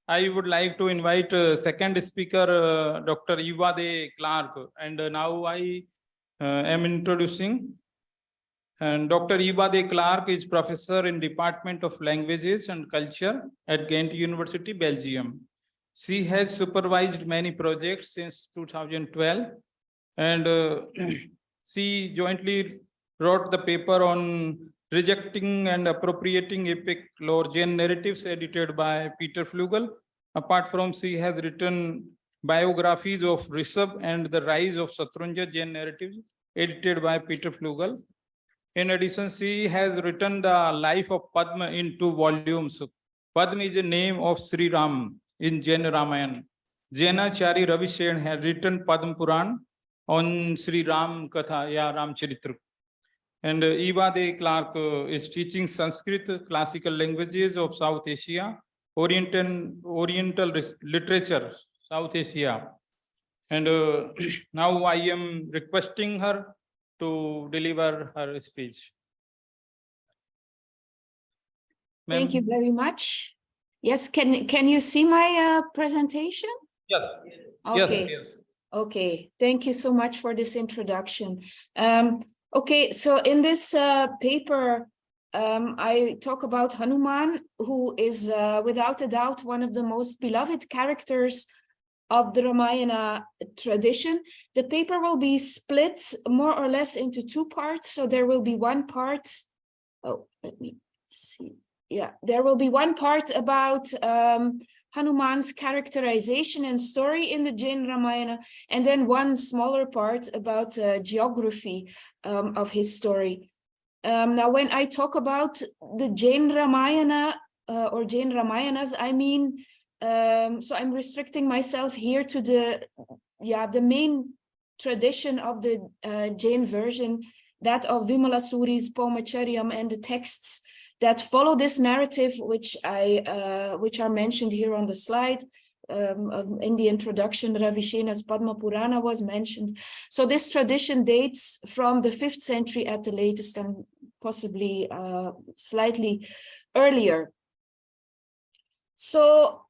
I would like to invite second speaker, Dr. Ivade Clercq, and now I am introducing. And Dr. Ivade Clercq is professor in Department of Languages and Culture at Ghent University, Belgium. She has supervised many projects since 2012, and she jointly wrote the paper on rejecting and appropriating epic lore Jain narratives edited by Peter Flugel. Apart from, she has written biographies of Rishabh and the rise of Shatrunja Jain narratives edited by Peter Flugel. In addition, she has written the life of Padma in 2 volumes. Padma is a name of Sri Ram in Jain Ramayana. Jainachari Ravi Sen has written Padma Puran on Sri Ram Katha, ya Ram Charitra. And Ivade Clercq is teaching Sanskrit, classical languages of South Asia, Oriental literature, South Asia. And now I am requesting her to deliver her speech. Thank you very much. Yes, can you see my presentation? Yes. Okay. Yes. Okay, thank you so much for this introduction. Okay, so in this paper, I talk about Hanuman, who is without a doubt one of the most beloved characters of the Ramayana tradition. The paper will be split more or less into 2 parts. So there will be one part, let me see. Yeah, there will be one part about Hanuman's characterization and story in the Jain Ramayana, and then one smaller part about geography of his story. Now, when I talk about the Jain Ramayana or Jain Ramayanas, I mean, so I'm restricting myself here to the main tradition of the Jain version, that of Vimala Suri's Paumacharyam, and the texts that follow this narrative, which are mentioned here on the slide. In the introduction, Ravi Sena's Padma Purana was mentioned. So this tradition dates from the 5th century at the latest, and possibly slightly earlier. So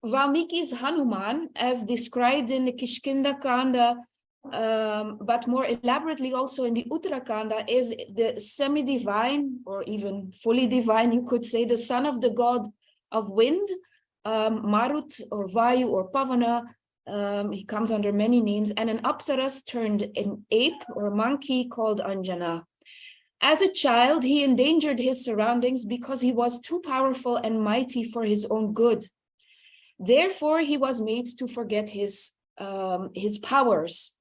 Valmiki's Hanuman, as described in the Kishkinda Kanda, but more elaborately also in the Uttarakanda, is the semi-divine, or even fully divine, you could say, the son of the god of wind, Marut or Vayu or Pavana. He comes under many names, and an Apsaras turned an ape or monkey called Anjana. As a child, he endangered his surroundings because he was too powerful and mighty for his own good. Therefore, he was made to forget his powers.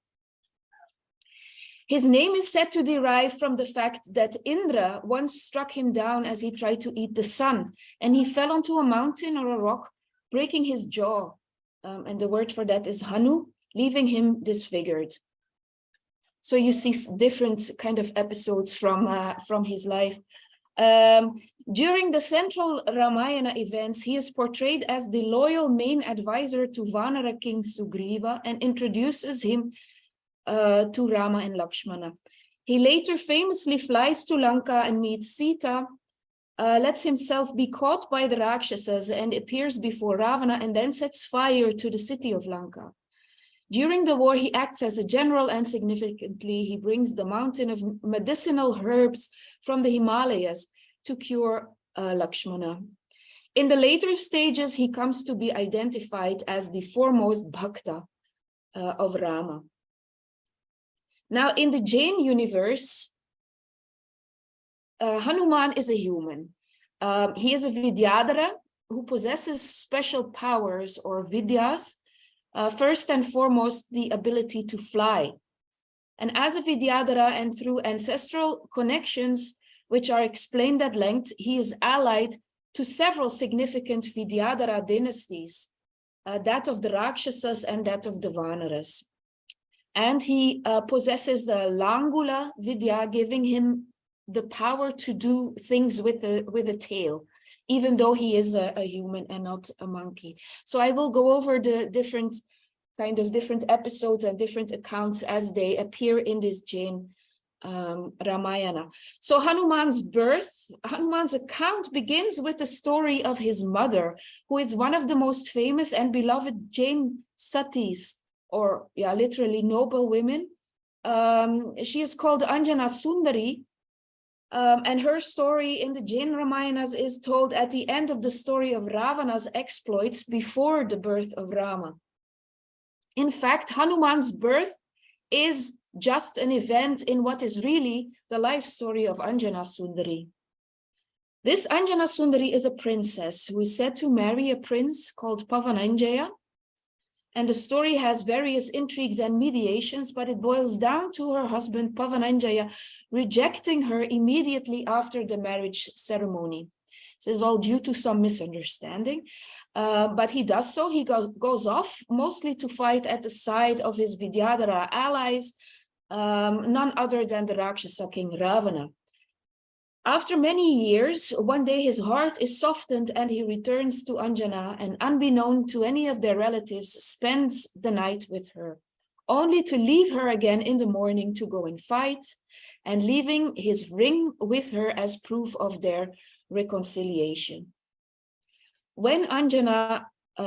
His name is said to derive from the fact that Indra once struck him down as he tried to eat the sun, and he fell onto a mountain or a rock, breaking his jaw. And the word for that is Hanu, leaving him disfigured. So you see different kind of episodes from his life. During the central Ramayana events, he is portrayed as the loyal main advisor to Vanara king Sugriva and introduces him to Rama and Lakshmana. He later famously flies to Lanka and meets Sita, lets himself be caught by the Rakshasas and appears before Ravana, and then sets fire to the city of Lanka. During the war, he acts as a general, and significantly, he brings the mountain of medicinal herbs from the Himalayas to cure Lakshmana. In the later stages, he comes to be identified as the foremost bhakta of Rama. Now, in the Jain universe, Hanuman is a human. He is a Vidyadhara who possesses special powers or vidyas, first and foremost, the ability to fly. And as a Vidyadhara, and through ancestral connections, which are explained at length, he is allied to several significant Vidyadhara dynasties, that of the Rakshasas and that of the Vanaras. And he possesses the Langula Vidya, giving him the power to do things with a tail, even though he is a human and not a monkey. So I will go over the different episodes and different accounts as they appear in this Jain Ramayana. So Hanuman's account begins with the story of his mother, who is one of the most famous and beloved Jain satis, or literally noble women. She is called Anjana Sundari, and her story in the Jain Ramayanas is told at the end of the story of Ravana's exploits before the birth of Rama. In fact, Hanuman's birth is just an event in what is really the life story of Anjana Sundari. This Anjana Sundari is a princess who is said to marry a prince called Pavananjaya. And the story has various intrigues and mediations, but it boils down to her husband Pavananjaya rejecting her immediately after the marriage ceremony. This is all due to some misunderstanding, but he does so. He goes off mostly to fight at the side of his Vidyadhara allies, none other than the Rakshasa king Ravana. After many years, one day his heart is softened and he returns to Anjana, and unbeknown to any of their relatives, spends the night with her, only to leave her again in the morning to go and fight, and leaving his ring with her as proof of their reconciliation. When Anjana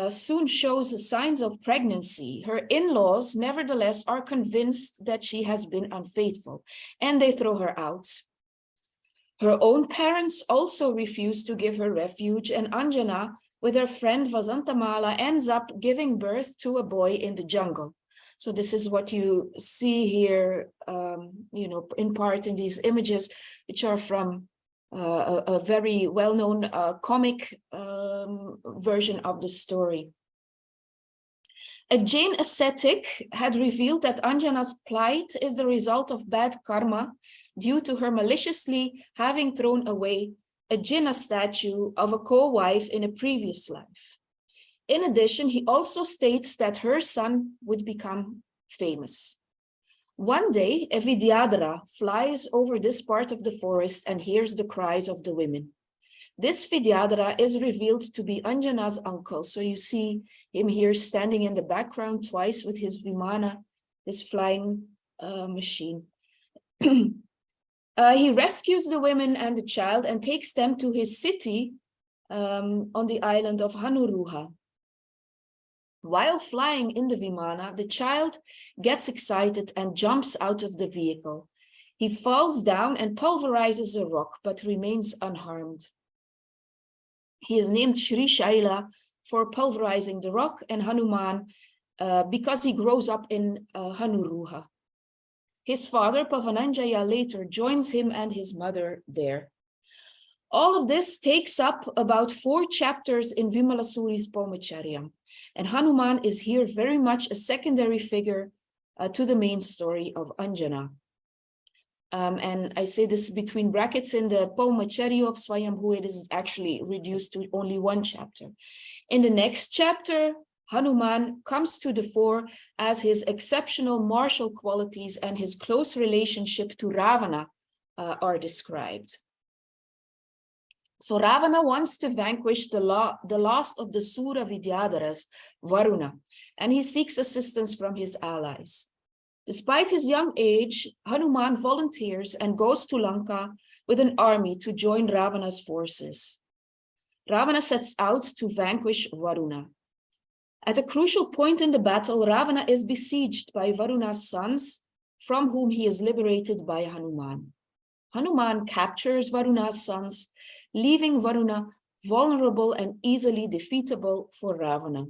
soon shows signs of pregnancy, her in-laws nevertheless are convinced that she has been unfaithful, and they throw her out. Her own parents also refuse to give her refuge, and Anjana, with her friend Vasantamala, ends up giving birth to a boy in the jungle. So this is what you see here, in part in these images, which are from a very well-known comic version of the story. A Jain ascetic had revealed that Anjana's plight is the result of bad karma due to her maliciously having thrown away a Jinna statue of a co-wife in a previous life. In addition, he also states that her son would become famous. One day, a Vidyadhara flies over this part of the forest and hears the cries of the women. This Vidyadhara is revealed to be Anjana's uncle. So you see him here standing in the background twice with his Vimana, his flying machine. He rescues the women and the child and takes them to his city on the island of Hanuruha. While flying in the Vimana, the child gets excited and jumps out of the vehicle. He falls down and pulverizes a rock, but remains unharmed. He is named Shri Shaila for pulverizing the rock, and Hanuman because he grows up in Hanuruha. His father, Pavananjaya, later joins him and his mother there. All of this takes up about 4 chapters in Vimalasuri's Paumacharya, and Hanuman is here very much a secondary figure to the main story of Anjana. And I say this between brackets. In the Paumacharya of Swayambhu, it is actually reduced to only 1 chapter. In the next chapter, Hanuman comes to the fore as his exceptional martial qualities and his close relationship to Ravana are described. So Ravana wants to vanquish the last of the Sura Vidyadharas, Varuna, and he seeks assistance from his allies. Despite his young age, Hanuman volunteers and goes to Lanka with an army to join Ravana's forces. Ravana sets out to vanquish Varuna. At a crucial point in the battle, Ravana is besieged by Varuna's sons, from whom he is liberated by Hanuman. Hanuman captures Varuna's sons, leaving Varuna vulnerable and easily defeatable for Ravana.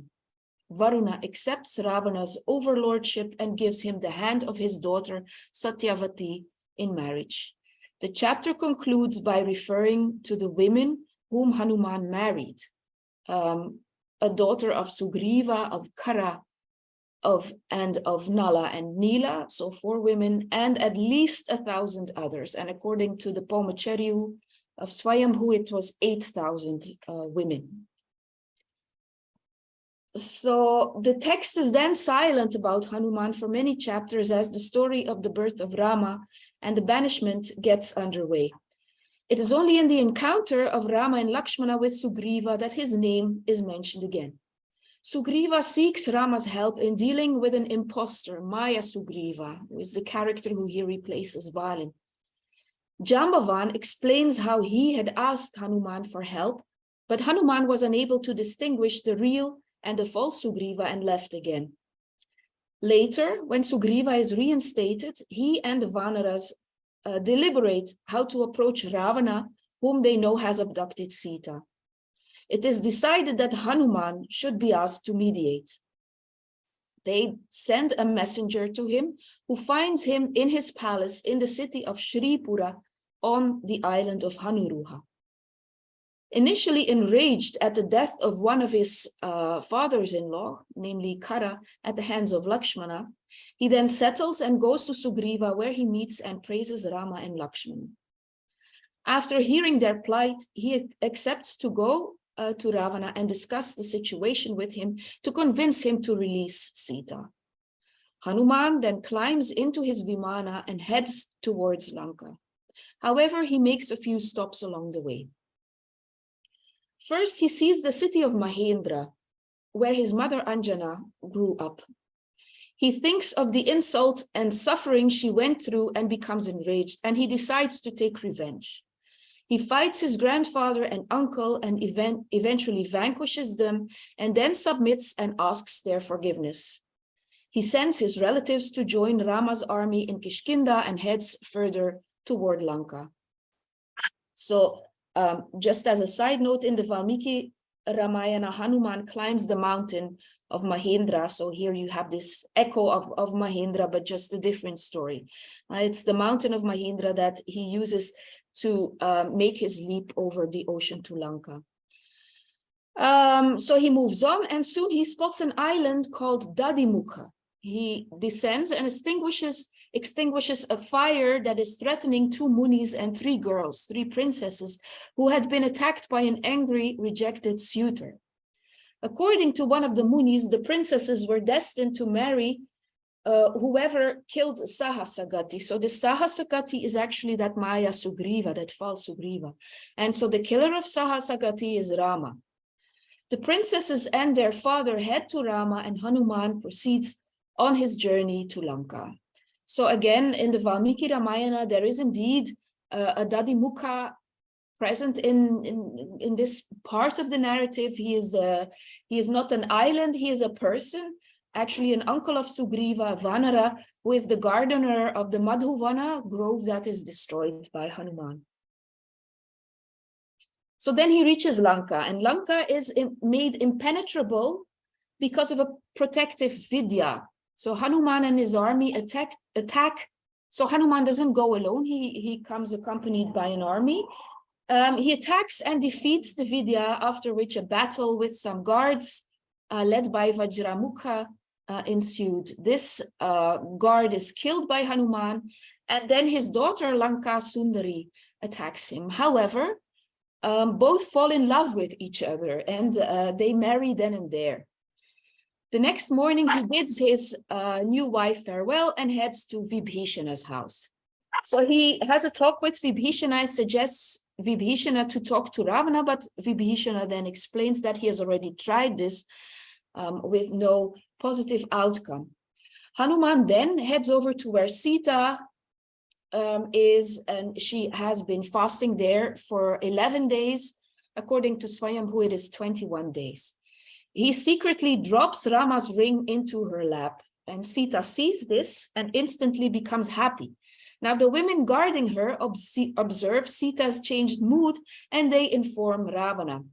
Varuna accepts Ravana's overlordship and gives him the hand of his daughter Satyavati in marriage. The chapter concludes by referring to the women whom Hanuman married, a daughter of Sugriva, of Kara, of Nala and Nila, so 4 women, and at least 1,000 others. And according to the Paumacharya of Swayambhu, it was 8,000 women. So the text is then silent about Hanuman for many chapters as the story of the birth of Rama and the banishment gets underway. It is only in the encounter of Rama and Lakshmana with Sugriva that his name is mentioned again. Sugriva seeks Rama's help in dealing with an imposter, Maya Sugriva, who is the character who here replaces Balin. Jambavan explains how he had asked Hanuman for help, but Hanuman was unable to distinguish the real and the false Sugriva and left again. Later, when Sugriva is reinstated, he and the Vanaras deliberate how to approach Ravana, whom they know has abducted Sita. It is decided that Hanuman should be asked to mediate. They send a messenger to him, who finds him in his palace in the city of Shripura on the island of Hanuruha. Initially enraged at the death of one of his fathers-in-law, namely Kara, at the hands of Lakshmana, he then settles and goes to Sugriva, where he meets and praises Rama and Lakshmana. After hearing their plight, he accepts to go to Ravana and discuss the situation with him to convince him to release Sita. Hanuman then climbs into his Vimana and heads towards Lanka. However, he makes a few stops along the way. First, he sees the city of Mahendra, where his mother Anjana grew up. He thinks of the insult and suffering she went through and becomes enraged, and he decides to take revenge. He fights his grandfather and uncle and eventually vanquishes them, and then submits and asks their forgiveness. He sends his relatives to join Rama's army in Kishkinda and heads further toward Lanka. So just as a side note, in the Valmiki Ramayana, Hanuman climbs the mountain of Mahendra. So here you have this echo of Mahendra, but just a different story. It's the mountain of Mahendra that he uses to make his leap over the ocean to Lanka. So he moves on, and soon he spots an island called Dadimukha. He descends and extinguishes a fire that is threatening 2 munis and 3 girls, 3 princesses, who had been attacked by an angry, rejected suitor. According to one of the munis, the princesses were destined to marry whoever killed Sahasagati. So the Sahasagati is actually that Maya Sugriva, that false Sugriva. And so the killer of Sahasagati is Rama. The princesses and their father head to Rama, and Hanuman proceeds on his journey to Lanka. So again, in the Valmiki Ramayana, there is indeed a Dadimukha present in this part of the narrative. He is not an island, he is a person, actually an uncle of Sugriva, Vanara, who is the gardener of the Madhuvana grove that is destroyed by Hanuman. So then he reaches Lanka, and Lanka is made impenetrable because of a protective vidya. So Hanuman and his army attack. So Hanuman doesn't go alone. He comes accompanied by an army. He attacks and defeats the Vidya, after which a battle with some guards led by Vajramukha ensued. This guard is killed by Hanuman, and then his daughter Lanka Sundari attacks him. However, both fall in love with each other, and they marry then and there. The next morning, he bids his new wife farewell and heads to Vibhishana's house. So he has a talk with Vibhishana and suggests Vibhishana to talk to Ravana, but Vibhishana then explains that he has already tried this with no positive outcome. Hanuman then heads over to where Sita is, and she has been fasting there for 11 days. According to Swayambhu, it is 21 days. He secretly drops Rama's ring into her lap, and Sita sees this and instantly becomes happy. Now the women guarding her observe Sita's changed mood, and they inform Ravana.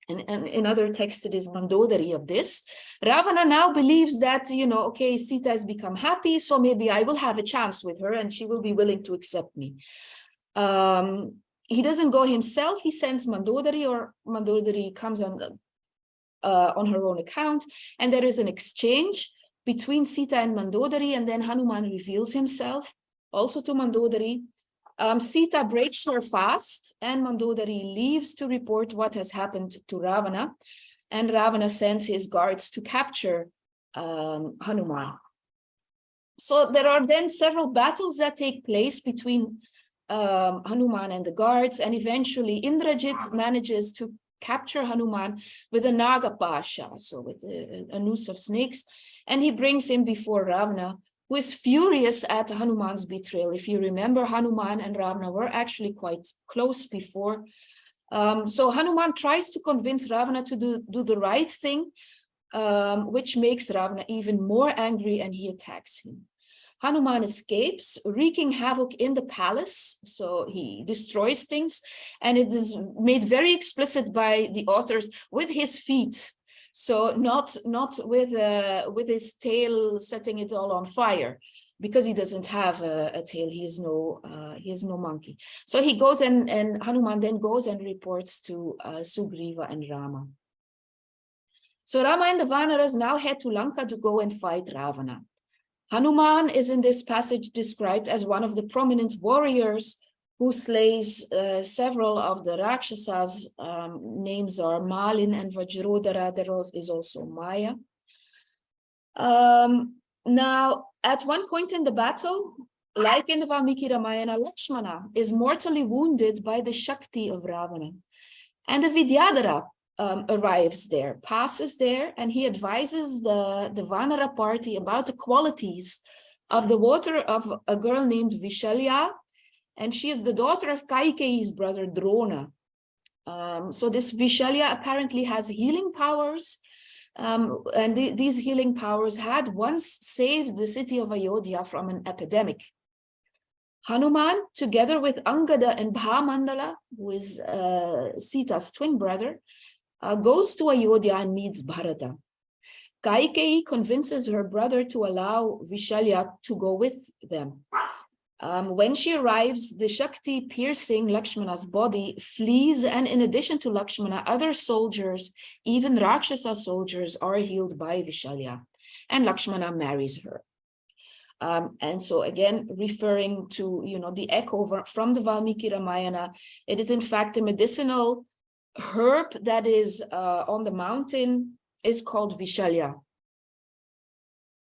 And in other texts, it is Mandodari of this. Ravana now believes that, okay, Sita has become happy, so maybe I will have a chance with her and she will be willing to accept me. He doesn't go himself. He sends Mandodari, or Mandodari comes on her own account, and there is an exchange between Sita and Mandodari, and then Hanuman reveals himself also to Mandodari. Sita breaks her fast, and Mandodari leaves to report what has happened to Ravana, and Ravana sends his guards to capture Hanuman. So there are then several battles that take place between Hanuman and the guards, and eventually Indrajit manages to capture Hanuman with a Naga Pasha, so with a noose of snakes, and he brings him before Ravana, who is furious at Hanuman's betrayal. If you remember, Hanuman and Ravana were actually quite close before. So Hanuman tries to convince Ravana to do the right thing, which makes Ravana even more angry, and he attacks him. Hanuman escapes, wreaking havoc in the palace. So he destroys things, and it is made very explicit by the authors with his feet. So not with his tail setting it all on fire, because he doesn't have a tail. He is no monkey. So he goes and Hanuman then goes and reports to Sugriva and Rama. So Rama and the Vanaras now head to Lanka to go and fight Ravana. Hanuman is in this passage described as one of the prominent warriors who slays several of the Rakshasas. Names are Malin and Vajrodhara. There is also Maya. Now, at one point in the battle, like in the Valmiki Ramayana, Lakshmana is mortally wounded by the Shakti of Ravana. And the Vidyadhara arrives there, passes there, and he advises the Vanara party about the qualities of the water of a girl named Vishalya, and she is the daughter of Kaikeyi's brother Drona. So this Vishalya apparently has healing powers, and these healing powers had once saved the city of Ayodhya from an epidemic. Hanuman, together with Angada and Bhamandala, who is Sita's twin brother, goes to Ayodhya and meets Bharata. Kaikeyi convinces her brother to allow Vishalya to go with them. When she arrives, the Shakti piercing Lakshmana's body flees, and in addition to Lakshmana, other soldiers, even Rakshasa soldiers, are healed by Vishalya, and Lakshmana marries her. And so again, referring to the echo from the Valmiki Ramayana, it is in fact a medicinal herb that is on the mountain, is called Vishalya,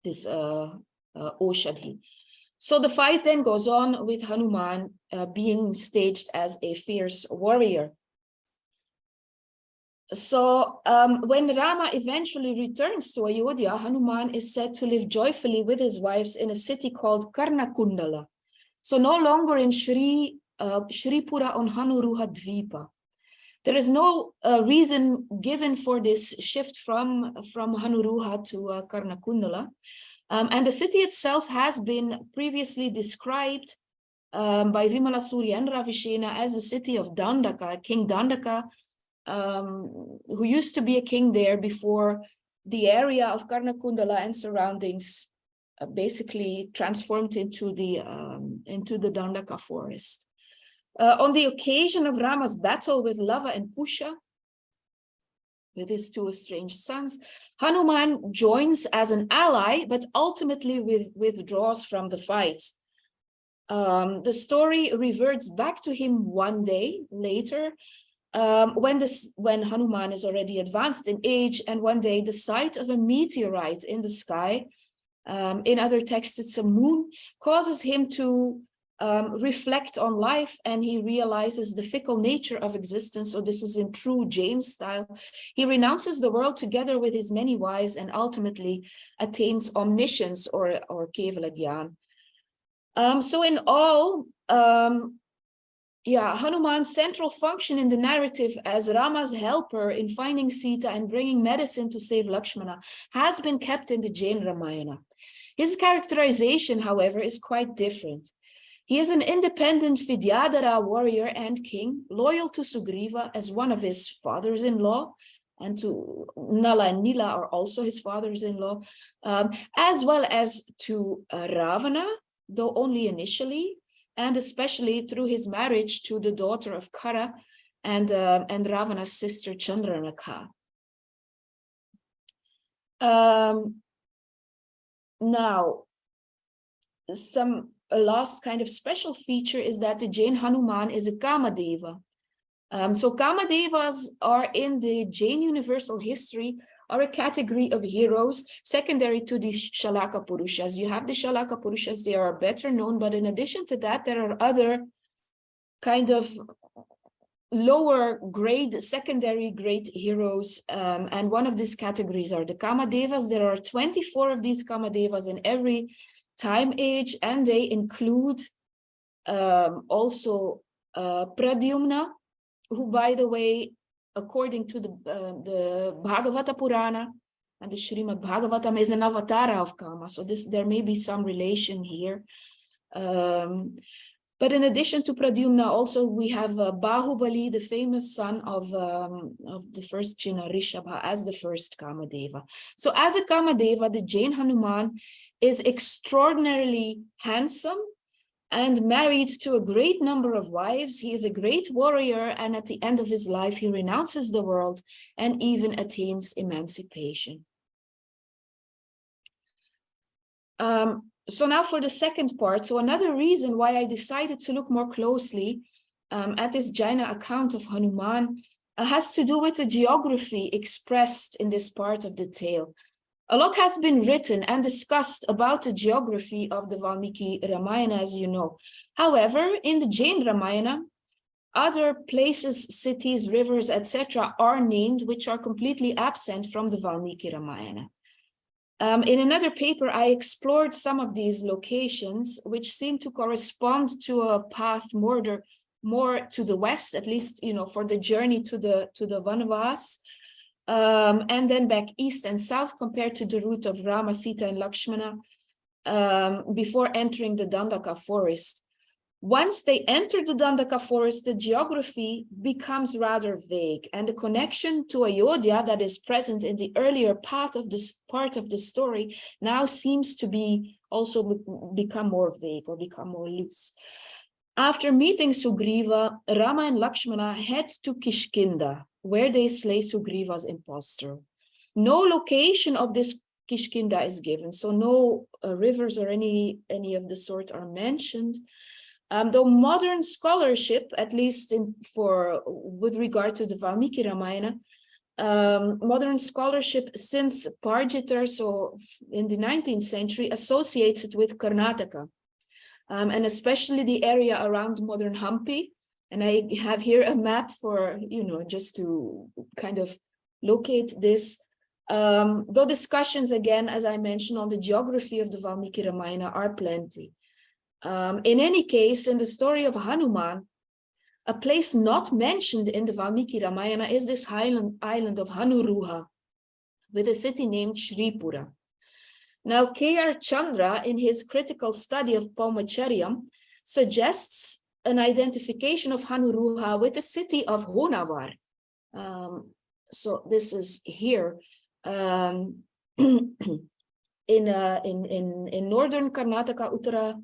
this Oshadhi. So the fight then goes on with Hanuman being staged as a fierce warrior. So when Rama eventually returns to Ayodhya, Hanuman is said to live joyfully with his wives in a city called Karnakundala. So no longer in Shripura on Hanuruha Dvipa. There is no reason given for this shift from Hanuruha to Karnakundala. And the city itself has been previously described by Vimala Surya and Ravishena as the city of Dandaka, King Dandaka, who used to be a king there before the area of Karnakundala and surroundings basically transformed into the Dandaka forest. On the occasion of Rama's battle with Lava and Kusha, with his two estranged sons, Hanuman joins as an ally, but ultimately withdraws from the fight. The story reverts back to him one day later, when Hanuman is already advanced in age, and one day the sight of a meteorite in the sky, in other texts it's a moon, causes him to reflect on life, and he realizes the fickle nature of existence. So this is in true Jain style. He renounces the world together with his many wives and ultimately attains omniscience or Kevala Gyan. So in all, Hanuman's central function in the narrative as Rama's helper in finding Sita and bringing medicine to save Lakshmana has been kept in the Jain Ramayana. His characterization, however, is quite different. He is an independent Vidyadhara warrior and king, loyal to Sugriva as one of his fathers-in-law, and to Nala and Nila are also his fathers-in-law, as well as to Ravana, though only initially, and especially through his marriage to the daughter of Kara and Ravana's sister Chandranakha. Now, a last kind of special feature is that the Jain Hanuman is a KΑMADEVA. So KAMADEVas are in the Jain universal history are a category of heroes secondary to the Shalaka Purushas. You have the Shalaka Purushas, they are better known, but in addition to that, there are other kind of lower grade, secondary grade heroes. And one of these categories are the KΑMADEVAs. There are 24 of these KAMADEVAs in every time age, and they include also Pradyumna, who, by the way, according to the Bhagavata Purana and the Srimad Bhagavatam, is an avatara of Kama. So there may be some relation here. But in addition to Pradyumna, also we have Bahubali, the famous son of the first Jina Rishabha, as the first Kamadeva. So as a Kamadeva, the Jain Hanuman is extraordinarily handsome and married to a great number of wives. He is a great warrior, and at the end of his life, he renounces the world and even attains emancipation. So now for the second part. So another reason why I decided to look more closely at this Jaina account of Hanuman has to do with the geography expressed in this part of the tale. A lot has been written and discussed about the geography of the Valmiki Ramayana, as you know. However, in the Jain Ramayana, other places, cities, rivers, etc. are named, which are completely absent from the Valmiki Ramayana. In another paper, I explored some of these locations, which seem to correspond to a path more to the west, at least, for the journey to the Vanvas, and then back east and south compared to the route of Rama, Sita, and Lakshmana before entering the Dandaka forest. Once they enter the Dandaka forest, the geography becomes rather vague, and the connection to Ayodhya that is present in the earlier part of the story now seems to be also become more vague or become more loose. After meeting Sugriva, Rama and Lakshmana head to Kishkinda, where they slay Sugriva's impostor. No location of this Kishkinda is given, so no rivers or any of the sort are mentioned. Though modern scholarship, at least with regard to the Valmiki Ramayana, modern scholarship since Parjitar, so in the 19th century, associates it with Karnataka, and especially the area around modern Hampi. And I have here a map for, just to kind of locate this. Though discussions, again, as I mentioned, on the geography of the Valmiki Ramayana are plenty. In any case, in the story of Hanuman, a place not mentioned in the Valmiki Ramayana is this island of Hanuruha, with a city named Shripura. Now, K.R. Chandra, in his critical study of Paumacharyam, suggests an identification of Hanuruha with the city of Honavar. So this is here in northern Karnataka, Uttara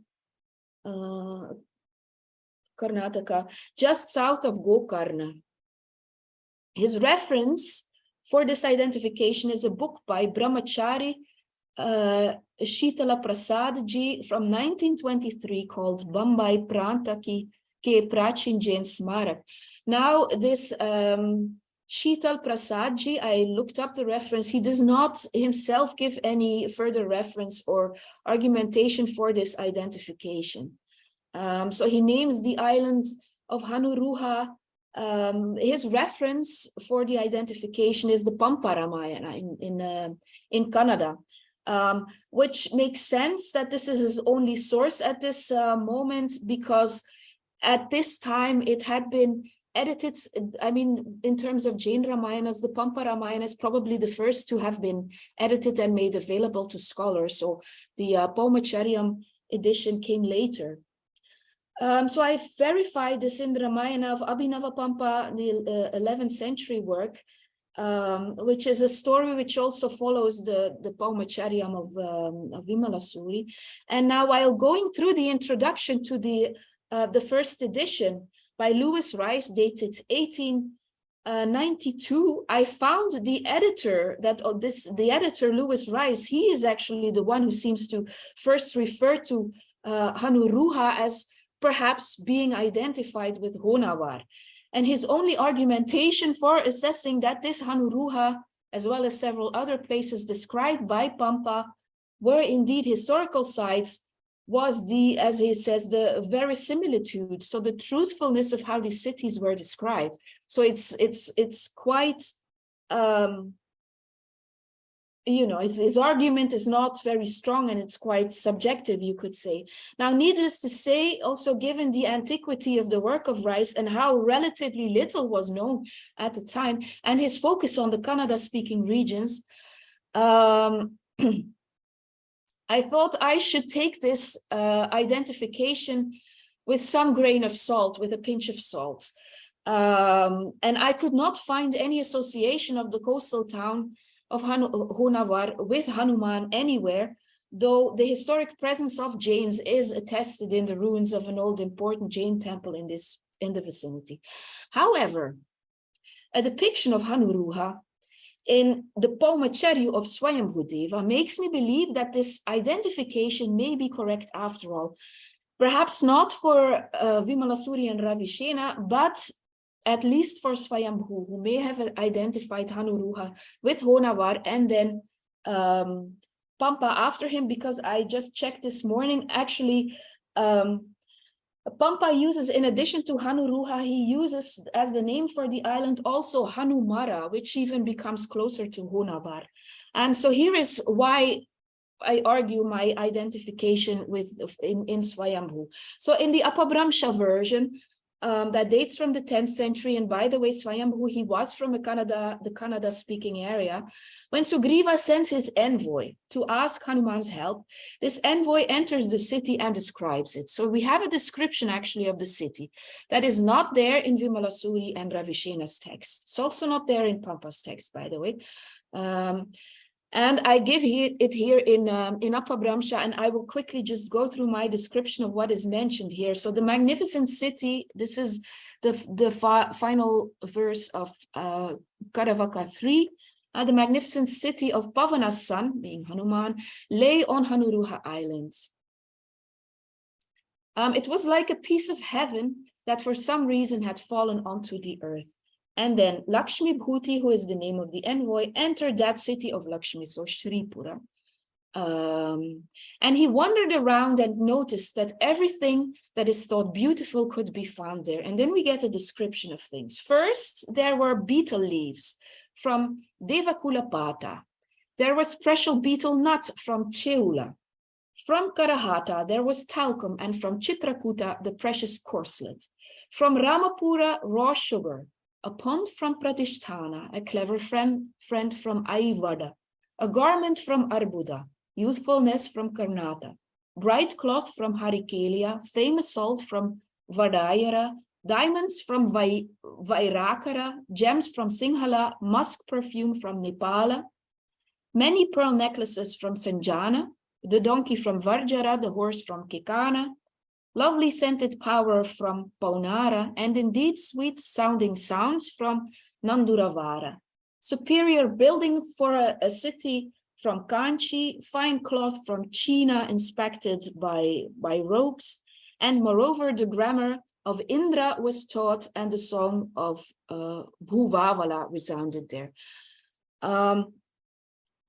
Karnataka, just south of Gokarna. His reference for this identification is a book by Brahmachari Shitala Prasad ji from 1923 called Bombay Pranta Ke Prachin Jain Smarak. Now this Shital Prasad ji, I looked up the reference. He does not himself give any further reference or argumentation for this identification. So he names the island of Hanuruha. His reference for the identification is the Pampa Ramayana in Canada, which makes sense that this is his only source at this moment, because at this time it had been edited. I mean, in terms of Jain Ramayanas, the Pampa Ramayana is probably the first to have been edited and made available to scholars. So the Paumacharyam edition came later. So I verified this in the Ramayana of Abhinava Pampa, the 11th century work, which is a story which also follows the Paumacharyam of Vimalasuri. And now, while going through the introduction to the first edition by Lewis Rice, dated 1892, I found the editor the editor Lewis Rice. He is actually the one who seems to first refer to Hanuruha as perhaps being identified with Honavar. And his only argumentation for assessing that this Hanuruha, as well as several other places described by Pampa, were indeed historical sites, was the, as he says, the verisimilitude, so the truthfulness of how these cities were described. So it's quite, you know, his argument is not very strong and it's quite subjective, you could say. Now, needless to say, also given the antiquity of the work of Rice and how relatively little was known at the time, and his focus on the Kannada-speaking regions, I thought I should take this identification with some grain of salt, with a pinch of salt. And I could not find any association of the coastal town of Honavar with Hanuman anywhere, though the historic presence of Jains is attested in the ruins of an old important Jain temple in the vicinity. However, a depiction of Hanuruha in the Paumacheryu of Swayambhudeva makes me believe that this identification may be correct after all. Perhaps not for Vimalasuri and Ravishena, but at least for Swayambhu, who may have identified Hanuruha with Honavar and then Pampa after him, because I just checked this morning, actually, Pampa uses, in addition to Hanuruha, he uses as the name for the island also Hanumara, which even becomes closer to Honavar. And so here is why I argue my identification with in Swayambhu. So in the Apabramsha version, that dates from the 10th century, and by the way, Swayambhu, he was from the Kannada-speaking area. When Sugriva sends his envoy to ask Hanuman's help, this envoy enters the city and describes it. So we have a description actually of the city that is not there in Vimalasuri and Ravishena's text. It's also not there in Pampa's text, by the way. And I give it here in Apabramsha, and I will quickly just go through my description of what is mentioned here. So the magnificent city, this is the final verse of Karavaka 3. The magnificent city of Pavana's son, being Hanuman, lay on Hanuruha Island. It was like a piece of heaven that for some reason had fallen onto the earth. And then Lakshmi Bhuti, who is the name of the envoy, entered that city of Lakshmi, so Shripura. And he wandered around and noticed that everything that is thought beautiful could be found there. And then we get a description of things. First, there were betel leaves from Devakulapata. There was special betel nut from Cheula. From Karahata, there was talcum, and from Chitrakuta, the precious corslet. From Ramapura, raw sugar. A pond from Pratisthana, a clever friend from Aivada, a garment from Arbuda, youthfulness from Karnata, bright cloth from Harikelia, famous salt from Vadayara, diamonds from Vairakara, gems from Singhala, musk perfume from Nepala, many pearl necklaces from Sanjana, the donkey from Varjara, the horse from Kekana, lovely scented power from Paunara, and indeed sweet sounding sounds from Nanduravara. Superior building for a city from Kanchi, fine cloth from China inspected by rogues, and moreover the grammar of Indra was taught and the song of Bhuvavala resounded there.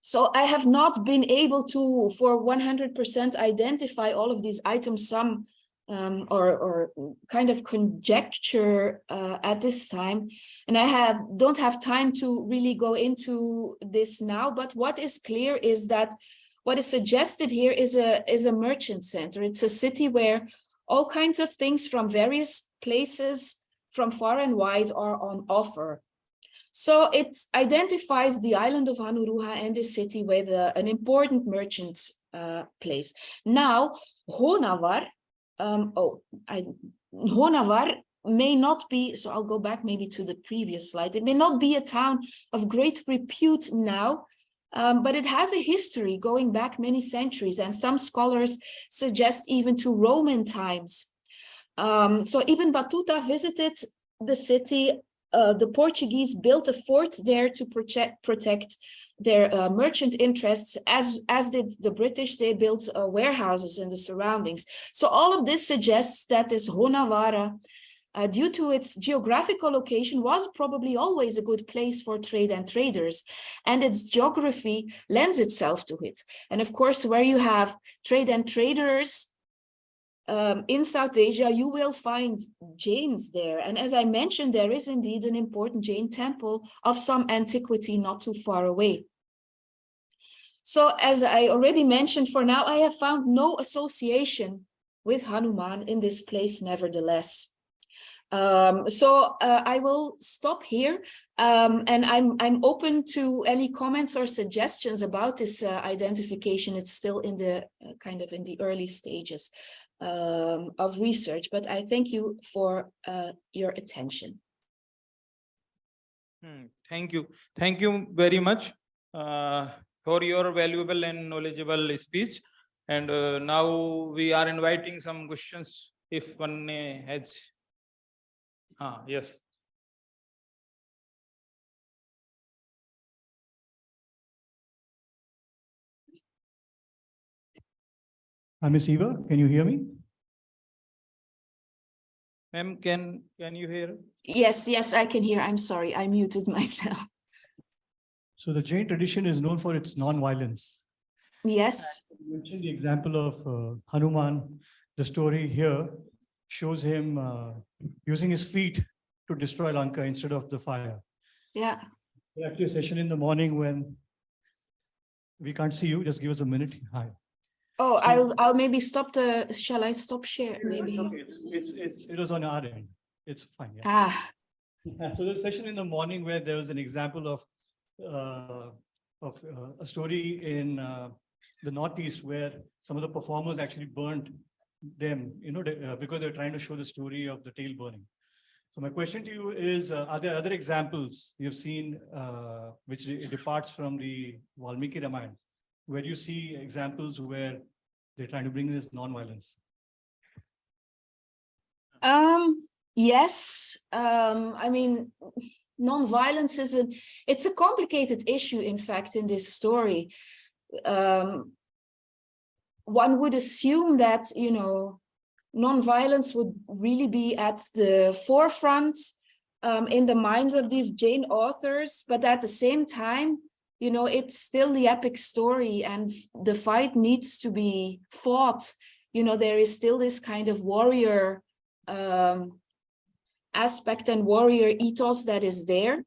So I have not been able to, for 100%, identify all of these items, some or kind of conjecture at this time, and I don't have time to really go into this now. But what is clear is that what is suggested here is a merchant center. It's a city where all kinds of things from various places from far and wide are on offer. So it identifies the island of Hanuruha and the city with an important merchant place. Now, Honavar. Honavar may not be, so I'll go back maybe to the previous slide. It may not be a town of great repute now, but it has a history going back many centuries, and some scholars suggest even to Roman times. So Ibn Battuta visited the city. The Portuguese built a fort there to protect their merchant interests, as did the British. They built warehouses in the surroundings. So all of this suggests that this Honavara, due to its geographical location, was probably always a good place for trade and traders, and its geography lends itself to it. And of course, where you have trade and traders, in South Asia, you will find Jains there. And as I mentioned, there is indeed an important Jain temple of some antiquity not too far away. So as I already mentioned, for now, I have found no association with Hanuman in this place, nevertheless. I will stop here, and I'm open to any comments or suggestions about this identification. It's still in the kind of in the early stages of research, but I thank you for your attention. Thank you very much for your valuable and knowledgeable speech. And now we are inviting some questions if one has. Yes. Miss Eva, can you hear me? Ma'am, can you hear? Yes, I can hear. I'm sorry, I muted myself. So the Jain tradition is known for its non-violence. Yes. You mentioned the example of Hanuman. The story here shows him using his feet to destroy Lanka instead of the fire. Yeah. Actually, a session in the morning when we can't see you. Just give us a minute. Hi. Oh, I'll maybe stop the. Shall I stop share? Maybe. It was on our end. It's fine. Yeah. So there's a session in the morning where there was an example of a story in the Northeast where some of the performers actually burnt them, because they're trying to show the story of the tail burning. So my question to you is, are there other examples you've seen which departs from the Valmiki Ramayana, where you see examples where they're trying to bring this non-violence? Yes. I mean, non-violence it's a complicated issue, in fact, in this story. One would assume that, non-violence would really be at the forefront in the minds of these Jain authors, but at the same time, it's still the epic story and the fight needs to be fought. There is still this kind of warrior aspect and warrior ethos that is there.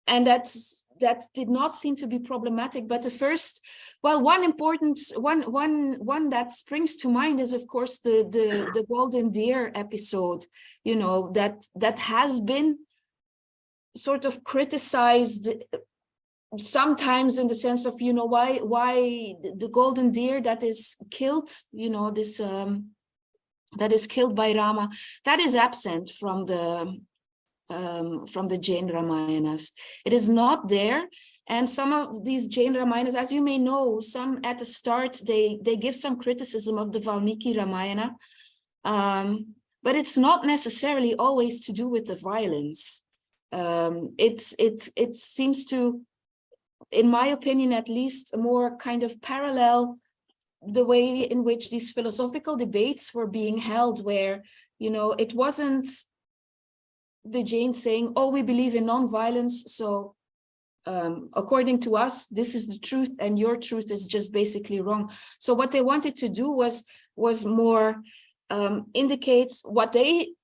And that did not seem to be problematic. But the first, well, one that springs to mind is, of course, the golden deer episode, that has been sort of criticized sometimes in the sense of, why the golden deer that is killed, that is killed by Rama, that is absent from the Jain Ramayanas. It is not there. And some of these Jain Ramayanas, as you may know, some at the start, they give some criticism of the Valmiki Ramayana, but it's not necessarily always to do with the violence. It seems to, in my opinion, at least, more kind of parallel the way in which these philosophical debates were being held, where, it wasn't the Jains saying, oh, we believe in non-violence, so according to us, this is the truth and your truth is just basically wrong. So what they wanted to do was more indicate what they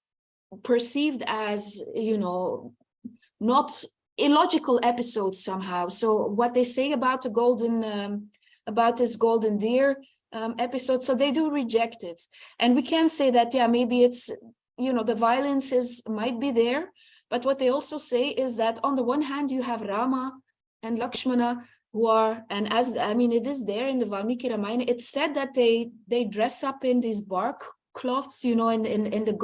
perceived as, not illogical episodes somehow. So what they say about the about this golden deer episode, so they do reject it. And we can say that, yeah, maybe it's, the violence might be there, but what they also say is that on the one hand, you have Rama and Lakshmana who are, and it is there in the Valmiki Ramayana, it's said that they dress up in these bark cloths, in the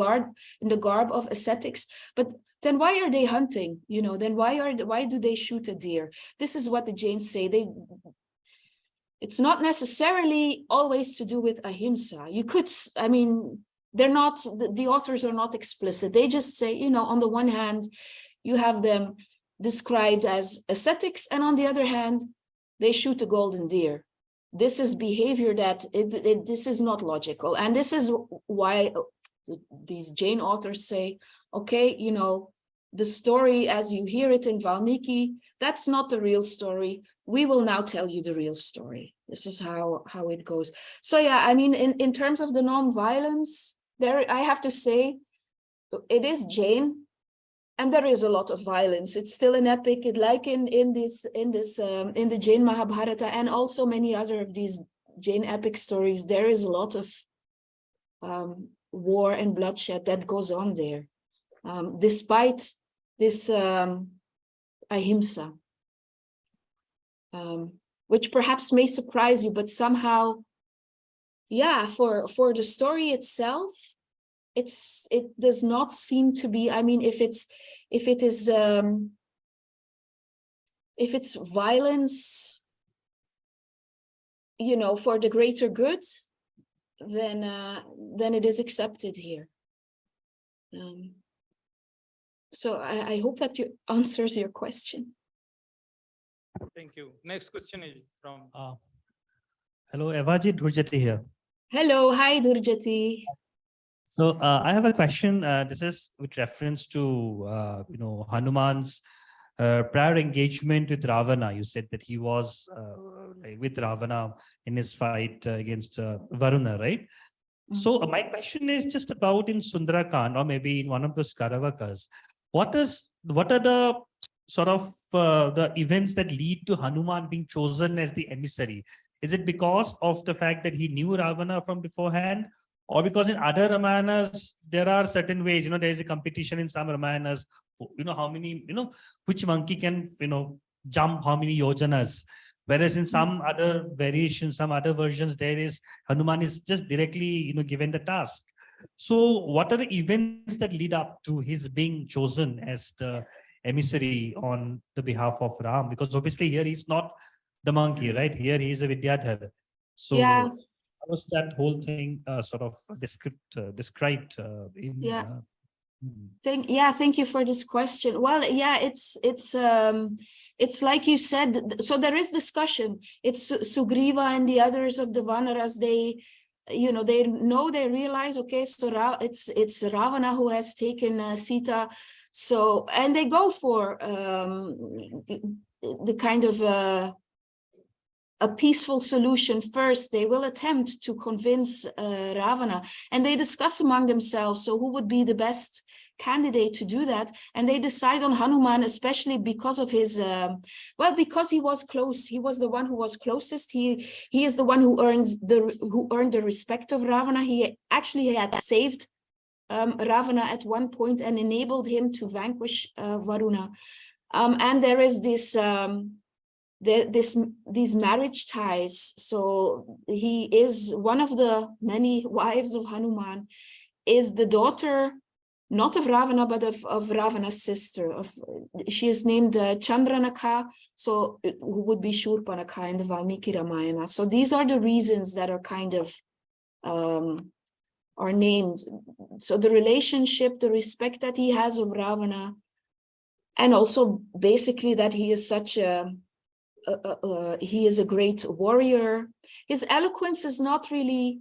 garb of ascetics. But then why are they hunting? Then why do they shoot a deer? This is what the Jains say. It's not necessarily always to do with ahimsa. You could, they're not, the authors are not explicit. They just say, on the one hand, you have them described as ascetics, and on the other hand, they shoot a golden deer. This is behavior that this is not logical. And this is why these Jain authors say, okay, the story as you hear it in Valmiki, that's not the real story. We will now tell you the real story. This is how it goes. So yeah, I mean, in terms of the non-violence, there I have to say, it is Jain, and there is a lot of violence. It's still an epic, like in the Jain Mahabharata, and also many other of these Jain epic stories. There is a lot of war and bloodshed that goes on there, despite this ahimsa, which perhaps may surprise you, but somehow, yeah, for the story itself, it does not seem to be. I mean, if it's violence, you know, for the greater good, then it is accepted here. So I hope that answers your question. Thank you. Next question is from. Hello, Evaji Durjati here. Hello, hi Durjati. So I have a question. This is with reference to Hanuman's prior engagement with Ravana. You said that he was with Ravana in his fight against Varuna, right? So my question is just about in Sundarakand, or maybe in one of those Karavakas, what are the sort of the events that lead to Hanuman being chosen as the emissary? Is it because of the fact that he knew Ravana from beforehand? Or because in other Ramayanas, there are certain ways, you know, there is a competition in some Ramayanas, you know, how many, you know, which monkey can, you know, jump how many yojanas. Whereas in some other variations, some other versions, there is Hanuman is just directly, you know, given the task. So what are the events that lead up to his being chosen as the emissary on the behalf of Ram? Because obviously here he's not the monkey, right? Here he is a Vidyadhar. So Yeah. how was that whole thing sort of described in? Yeah. Thank you for this question. Well, yeah, it's like you said. So there is discussion. It's Sugriva and the others of the Vanaras. They realize, okay, so it's Ravana who has taken Sita. So, and they go for the kind of a peaceful solution first. They will attempt to convince Ravana, and they discuss among themselves, so who would be the best candidate to do that, and they decide on Hanuman, especially because of his because he was close. He was the one who was closest. He is the one who earned the respect of Ravana. He actually had saved Ravana at one point and enabled him to vanquish Varuna, and there is this these marriage ties. So he is one of the many wives of Hanuman, is the daughter not of Ravana but of Ravana's sister. She is named Chandranaka, so who would be Shurpanaka in the Valmiki Ramayana. So these are the reasons that are kind of are named. So the relationship, the respect that he has of Ravana, and also basically that he is such he is a great warrior. His eloquence is not really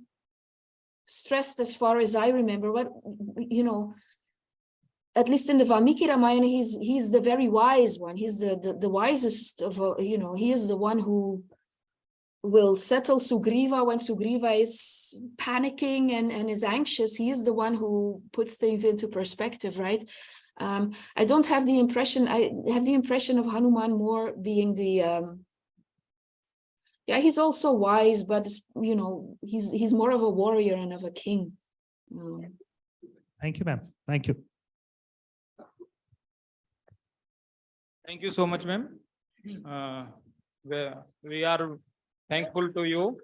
stressed as far as I remember, but you know, at least in the Valmiki Ramayana, he's the very wise one. He's the wisest of, you know, he is the one who will settle Sugriva when Sugriva is panicking and is anxious. He is the one who puts things into perspective, right? I don't have the impression, I have the impression of Hanuman more being the, yeah, he's also wise, but, you know, he's more of a warrior and of a king. Thank you, ma'am. Thank you. Thank you so much, ma'am. We are thankful to you.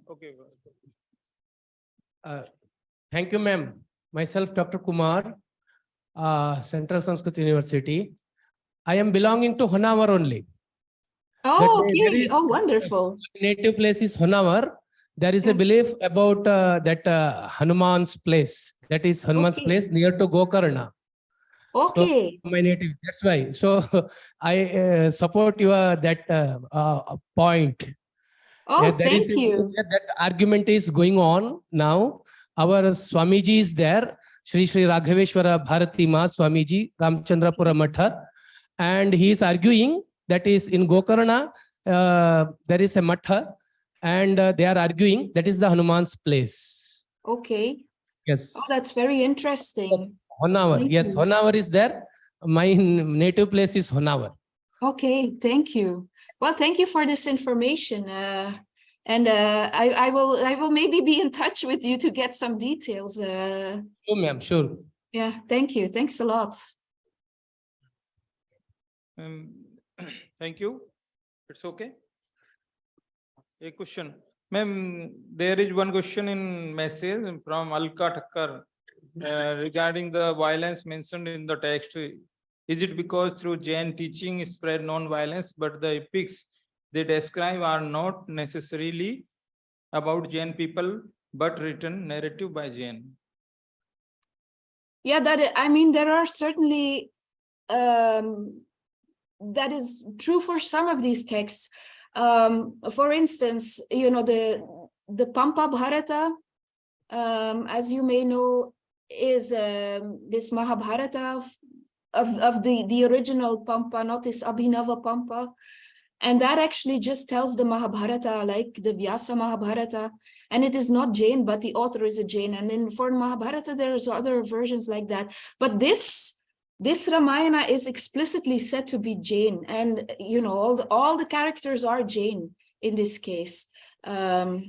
Okay. Thank you, ma'am. Myself, Dr. Kumar, Central Sanskrit University. I am belonging to Honawar only. Oh, okay. Oh, wonderful. Native place is Honawar. There is a belief about that Hanuman's place. That is Hanuman's place near to Gokarna. Okay. So, my native. That's why. So I support your that point. Oh, thank you. That argument is going on now. Our Swamiji is there, Shri Raghaveshwara Bharati Ma Swamiji, Ramchandrapura Matha, and he is arguing that is in Gokarna, there is a matha, and they are arguing. That is the Hanuman's place. Okay. Yes. Oh, that's very interesting. Honavar. Thank Yes, you. Honavar is there. My native place is Honavar. Okay, thank you. Well, thank you for this information. I will maybe be in touch with you to get some details. Sure, ma'am. Sure. Yeah, thank you. Thanks a lot. Thank you. It's okay. A question. Ma'am, there is one question in message from Alka Thakkar regarding the violence mentioned in the text. Is it because through Jain teaching spread non-violence, but the epics they describe are not necessarily about Jain people, but written narrative by Jain? Yeah, I mean, there are certainly, that is true for some of these texts. For instance, you know, the Pampa Bharata, as you may know, is this Mahabharata of the original Pampa, not this Abhinava Pampa. And that actually just tells the Mahabharata, like the Vyasa Mahabharata, and it is not Jain, but the author is a Jain. And then for Mahabharata, there's other versions like that. But this Ramayana is explicitly said to be Jain, and you know, all the characters are Jain in this case. But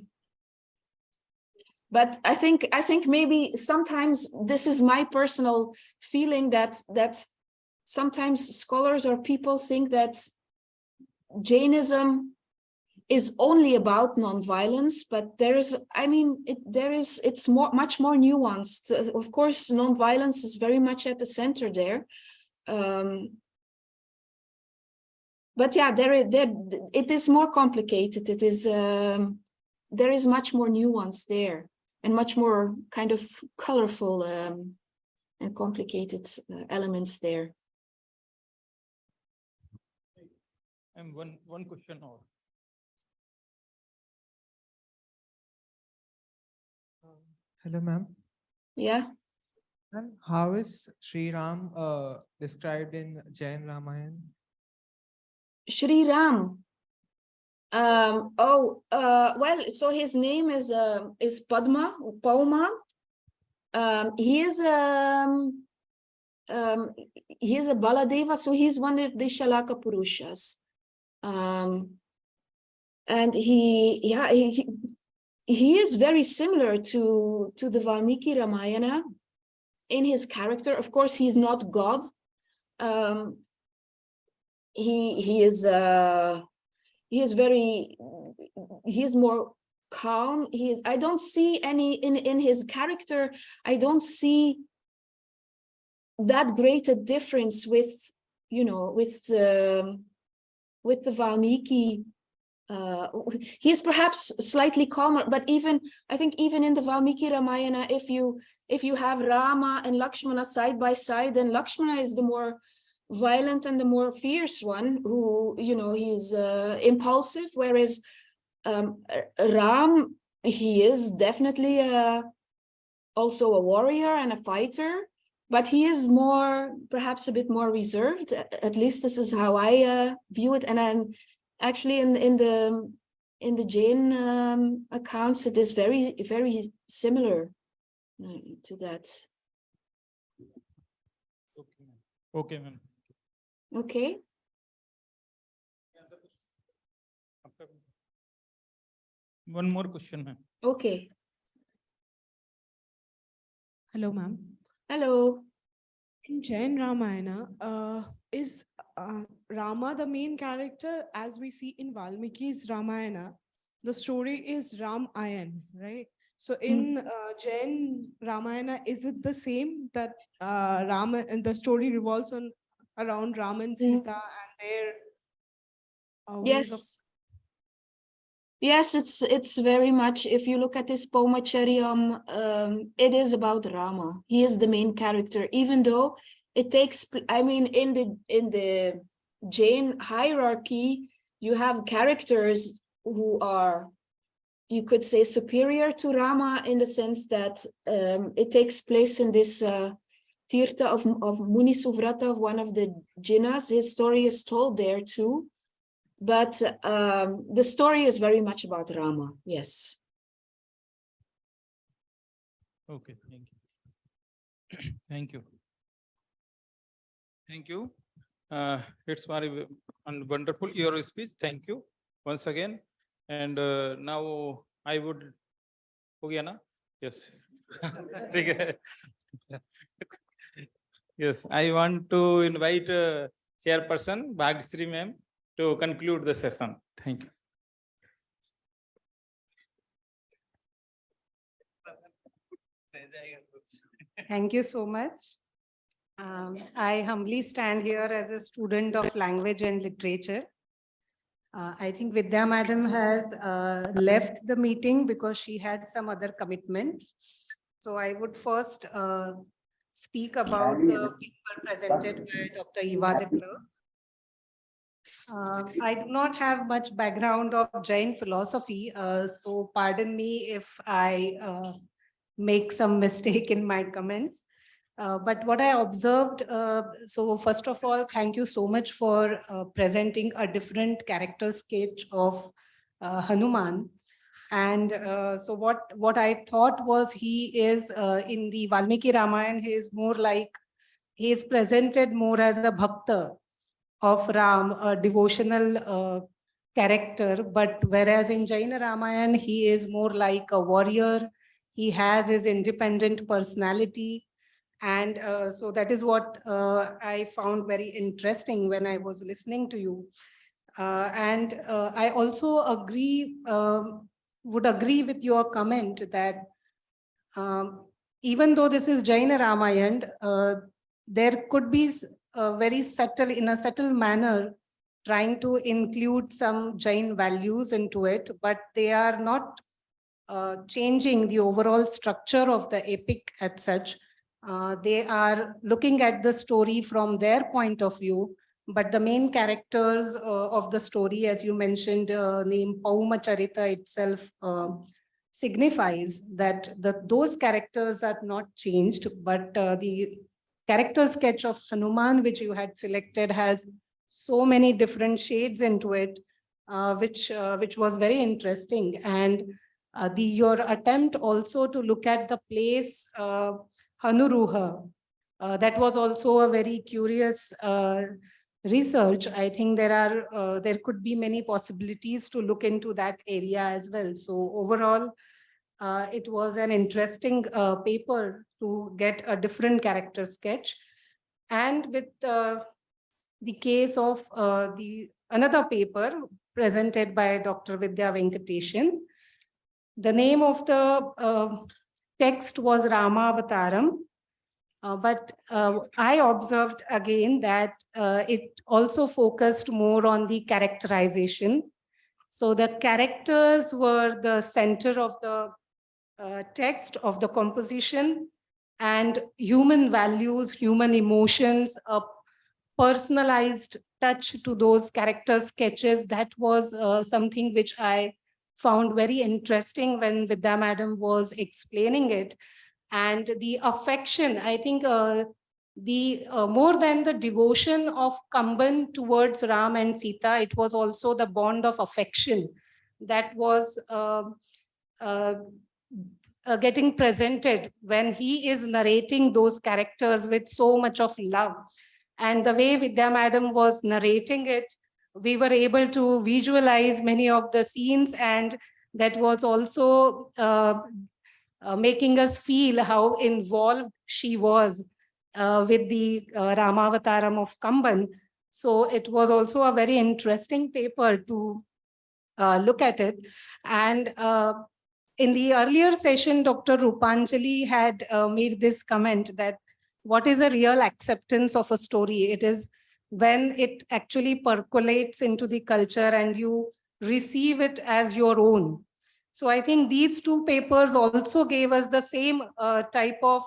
I think maybe sometimes this is my personal feeling that sometimes scholars or people think that Jainism is only about non-violence, but there is, I mean, it's much more nuanced. Of course, non-violence is very much at the center there. But yeah, it is more complicated. It is, there is much more nuance there and much more kind of colorful and complicated elements there. And one question more. Hello, ma'am. Yeah. Ma'am, how is Sri Ram described in Jain Ramayana? Shri Ram. Well, so his name is Pauma. He is a Baladeva, so he's one of the Shalaka Purushas. And he is very similar to the Valmiki Ramayana in his character. Of course, he's not God. He is more calm. I don't see any in his character. I don't see that great a difference with, you know, with the Valmiki. He is perhaps slightly calmer, but I think even in the Valmiki Ramayana, if you have Rama and Lakshmana side by side, then Lakshmana is the more violent and the more fierce one, who, you know, he's impulsive, whereas Ram, he is definitely also a warrior and a fighter, but he is perhaps a bit more reserved. At least this is how I view it. And I'm actually in the Jain accounts, it is very, very similar to that. Okay, ma'am. Okay. One more question, ma'am. Okay. Hello, ma'am. Hello. In Jain Ramayana, is Rama the main character? As we see in Valmiki's Ramayana, the story is Ramayan, right? So in Jain Ramayana, is it the same that Rama and the story revolves around Rama and Sita and their ways of... Yes, it's very much, if you look at this Paumacharyam, it is about Rama. He is the main character, even though it takes, I mean, in the Jain hierarchy, you have characters who are, you could say, superior to Rama, in the sense that it takes place in this Tirtha of Muni Suvrata, of one of the Jinas. His story is told there too. but the story is very much about Rama. Yes. Okay, thank you. Thank you. Thank you. It's very wonderful your speech. Thank you once again. And now I would. Okay, na? Yes. Yes, I want to invite chairperson Bhagshree ma'am to conclude the session. Thank you. Thank you so much. I humbly stand here as a student of language and literature. I think Vidya madam has left the meeting because she had some other commitments. So I would first speak about the paper presented by Dr. Ayodhya Clercq. I do not have much background of Jain philosophy, so pardon me if I make some mistake in my comments. But what I observed, so first of all, thank you so much for presenting a different character sketch of Hanuman. And so what I thought was he is in the Valmiki Ramayana, he is more like, he is presented more as a bhakta of Ram, a devotional character. But whereas in Jaina Ramayana, he is more like a warrior. He has his independent personality. And so that is what I found very interesting when I was listening to you. And I also agree, would agree with your comment that even though this is Jaina Ramayana, there could be very subtle, in a subtle manner, trying to include some Jain values into it, but they are not changing the overall structure of the epic as such. They are looking at the story from their point of view, but the main characters of the story, as you mentioned, name Pauma Charita itself signifies that those characters are not changed, but the character sketch of Hanuman, which you had selected, has so many different shades into it, which was very interesting. And your attempt also to look at the place Hanuruha, that was also a very curious research. I think there could be many possibilities to look into that area as well. So overall, it was an interesting paper to get a different character sketch. And with the case of another paper presented by Dr. Vidya Venkateshan, the name of the text was Ramavataram. But I observed again that it also focused more on the characterization. So the characters were the center of the text, of the composition, and human values, human emotions, a personalized touch to those character sketches. That was something which I found very interesting when Vidya madam was explaining it. And the affection, I think more than the devotion of Kamban towards Ram and Sita, it was also the bond of affection that was getting presented when he is narrating those characters with so much of love. And the way Vidya madam was narrating it, we were able to visualize many of the scenes, and that was also making us feel how involved she was with the Ramavataram of Kamban. So it was also a very interesting paper to look at it. And in the earlier session, Dr. Rupanjali had made this comment that what is a real acceptance of a story? It is when it actually percolates into the culture and you receive it as your own. So I think these two papers also gave us the same type of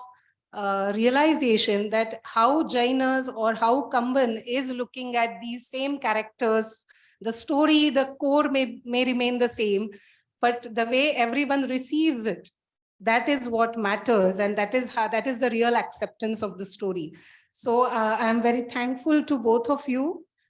realization that how Jainas or how Kamban is looking at these same characters. The story, the core may remain the same, but the way everyone receives it, that is what matters, and that is the real acceptance of the story. So I'm very thankful to both of you